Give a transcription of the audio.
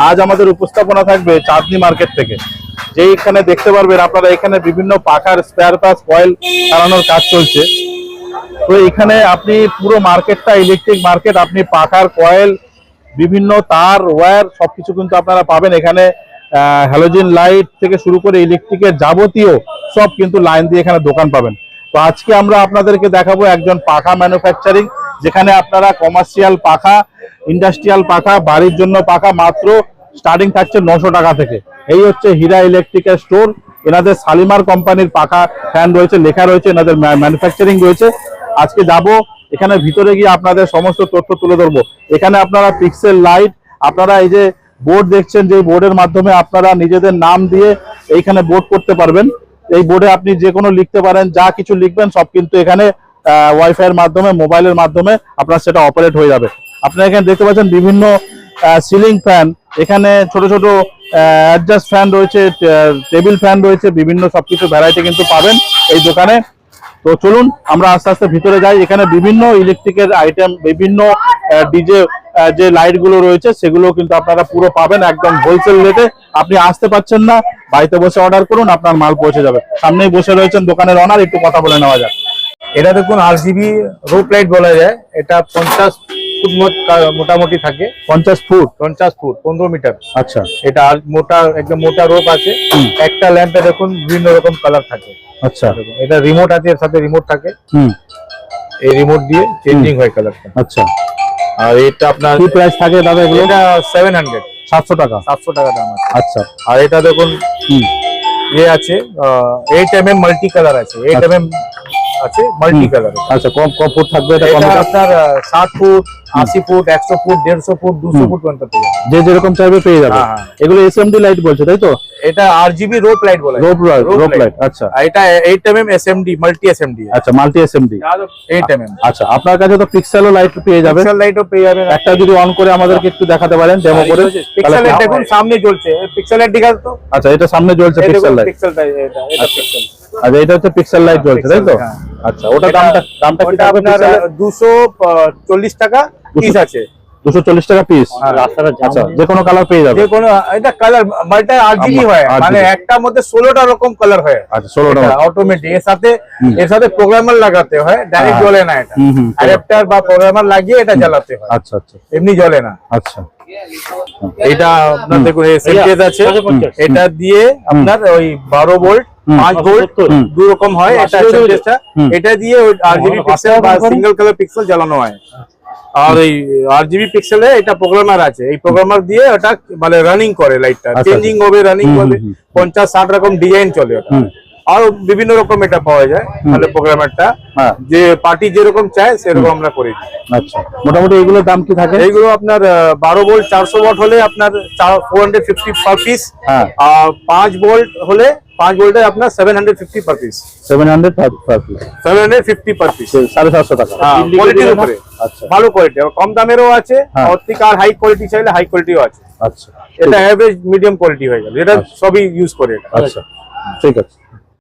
আজ আমাদের উপস্থাপনা থাকবে চাঁদনী মার্কেট থেকে, যেইখানে দেখতে পারবেন আপনারা এখানে বিভিন্ন পাখার স্পেয়ার পার্টস কয়েল চালানোর কাজ চলছে। তো এখানে আপনি পুরো মার্কেটটা ইলেকট্রিক মার্কেট, আপনি পাখার কয়েল, বিভিন্ন তার, ওয়্যার সবকিছু কিন্তু আপনারা পাবেন এখানে। হ্যালোজেন লাইট থেকে শুরু করে ইলেকট্রিকের যাবতীয় সব কিন্তু লাইন দিয়ে এখানে দোকান পাবেন। তো আজকে আমরা আপনাদেরকে দেখাবো একজন পাখা ম্যানুফ্যাকচারিং, যেখানে আপনারা কমার্শিয়াল পাখা, ইন্ডাস্ট্রিয়াল পাখা, বাড়ির জন্য পাখা মাত্র স্টার্টিং থাকছে 900 টাকা থেকে। এই হচ্ছে হীরা ইলেকট্রিক্যাল স্টোর। এনাদের শালিমার কোম্পানির পাখা ফ্যান রয়েছে, লেখা রয়েছে, এনাদের ম্যানুফ্যাকচারিং রয়েছে। আজকে যাব এখানে ভিতরে গিয়ে আপনাদের সমস্ত তথ্য তুলে ধরবো। এখানে আপনারা পিক্সেল লাইট, আপনারা এই যে বোর্ড দেখছেন, যে বোর্ডের মাধ্যমে আপনারা নিজেদের নাম দিয়ে এইখানে বোর্ড করতে পারবেন। এই বোর্ডে আপনি যে কোনো লিখতে পারেন, যা কিছু লিখবেন সব কিন্তু এখানে ওয়াইফাই এর মাধ্যমে, মোবাইলের মাধ্যমে আপনার সেটা অপারেট হয়ে যাবে। আপনারা এখানে দেখতে পাচ্ছেন বিভিন্ন সিলিং ফ্যান, এখানে ছোট ছোট অ্যাডজাস্ট ফ্যান রয়েছে, টেবিল ফ্যান রয়েছে, বিভিন্ন সবকিছু ভ্যারাইটি কিন্তু পাবেন এই দোকানে। তো চলুন আমরা আস্তে আস্তে ভিতরে যাই। এখানে বিভিন্ন ইলেকট্রিকের আইটেম, বিভিন্ন ডিজে যে লাইট গুলো রয়েছে সেগুলো কিন্তু আপনারা পুরো পাবেন একদম হোলসেল রেটে। আপনি আসতে পারছেন না, বাড়িতে বসে অর্ডার করুন, আপনার মাল পৌঁছে যাবে। সামনেই বসে রয়েছেন দোকানের অনার, একটু কথা বলে নেওয়া যাক। এটা দেখুন আরজিবি রোপ লাইট বলা যায়। এটা 50 ফুট মোটামুটি থাকে। 50 ফুট 15 মিটার। আচ্ছা, এটা মোটা, একদম মোটা রোপ আছে। একটা ল্যাম্পে দেখুন বিভিন্ন রকম কালার থাকে। আচ্ছা, এটা রিমোট আছে, এর সাথে রিমোট থাকে। এই রিমোট দিয়ে চেঞ্জিং হয় কালারটা। আচ্ছা, আর এটা আপনার কি প্রাইস থাকে দাদা এগুলো? এটা 700 700 টাকা। 700 টাকা দাম আছে। আচ্ছা, আর এটা দেখুন ये আছে 8mm মাল্টি কালার আছে। 8mm আছে মাল্টি কালার। আচ্ছা, কম ফুট থাকবে এটা? এটা আপনার 60 foot, 80 foot, 100 foot, 150 foot, 200 foot পর্যন্ত পেয়ে যাবেন। যে যেরকম চাইবে পেয়ে যাবে। এগুলো এসএমডি লাইট বলছে, তাই তো? এটা আরজিবি রোপ লাইট বলা হয়। Rope light. আচ্ছা, এটা 8mm এসএমডি, মাল্টি এসএমডি। আচ্ছা, মাল্টি এসএমডি 8mm। আচ্ছা, আপনার কাছে তো পিক্সেলও লাইট পেয়ে যাবেন। পিক্সেল লাইটও পেয়ে যাবেন। একটা যদি অন করে আমাদেরকে একটু দেখাতে পারেন ডেমো করে। পিক্সেল লাইট দেখুন সামনে জ্বলছে। পিক্সেল লাইট দেখাও তো। আচ্ছা, এটা সামনে জ্বলছে পিক্সেল লাইট। পিক্সেল লাইট এটা পিক্সেল। আচ্ছা, এটা হচ্ছে পিক্সেল লাইট জ্বলছে, তাই তো? আচ্ছা, ওটা দামটা কি হবে? আপনার 240 টাকা পিস আছে। 240 টাকা পিস। আচ্ছা, যে কোনো কালার পেয়ে যাবে। যে কোনো, এটা কালার মাল্টি আরজিবি হয়, মানে একটার মধ্যে 16টা রকম কালার হয়। আচ্ছা, 16টা অটোমেটিক। এর সাথে প্রোগ্রামার লাগাতে হয়, ডাইরেক্ট জ্বলে না। এটা অ্যাডাপ্টার বা প্রোগ্রামার লাগিয়ে এটা জ্বালাতে হয়। আচ্ছা আচ্ছা, এমনি জ্বলে না। আচ্ছা, এটা আপনার দেখুন সেন্টেজ আছে। এটা দিয়ে আপনার ওই 12 ভোল্ট, 5 ভোল্ট দুই রকম হয়। এটা সেন্টেজটা, এটা দিয়ে ওই আরজিবি পিক্সেল বা সিঙ্গেল কালার পিক্সেল জ্বালানো হয়। আর এই আরজিবি পিক্সেলে এটা প্রোগ্রামার আছে। এই প্রোগ্রামার দিয়ে ওটা মানে রানিং করে, লাইটটা চেঞ্জিং হবে, রানিং হবে। 50-60 রকম ডিজাইন চলে ওটা। আর বিভিন্ন রকম এটা পাওয়া যায়। তাহলে প্রোগ্রামারটা যে পার্টি যেরকম চায় সেরকম আমরা করে দিই। আচ্ছা, মোটামুটি এগুলোর দাম কি থাকে? এইগুলো আপনার 12 ভোল্ট 400 ওয়াট হলে আপনার 450 পার পিস। আর 5 ভোল্ট হলে 5 ভোল্টে আপনার 750 per piece. 700 per piece, 750 per piece, 750 টাকা। কোয়ালিটির উপরে। আচ্ছা, ভালো কোয়ালিটি, কম দামেরও আছে। আর থেকে আর হাই কোয়ালিটি চাইলে হাই কোয়ালিটিও আছে। আচ্ছা, এটা এভারেজ মিডিয়াম কোয়ালিটি হয়ে গেল। এটা সবই ইউজ করে। আচ্ছা, ঠিক আছে।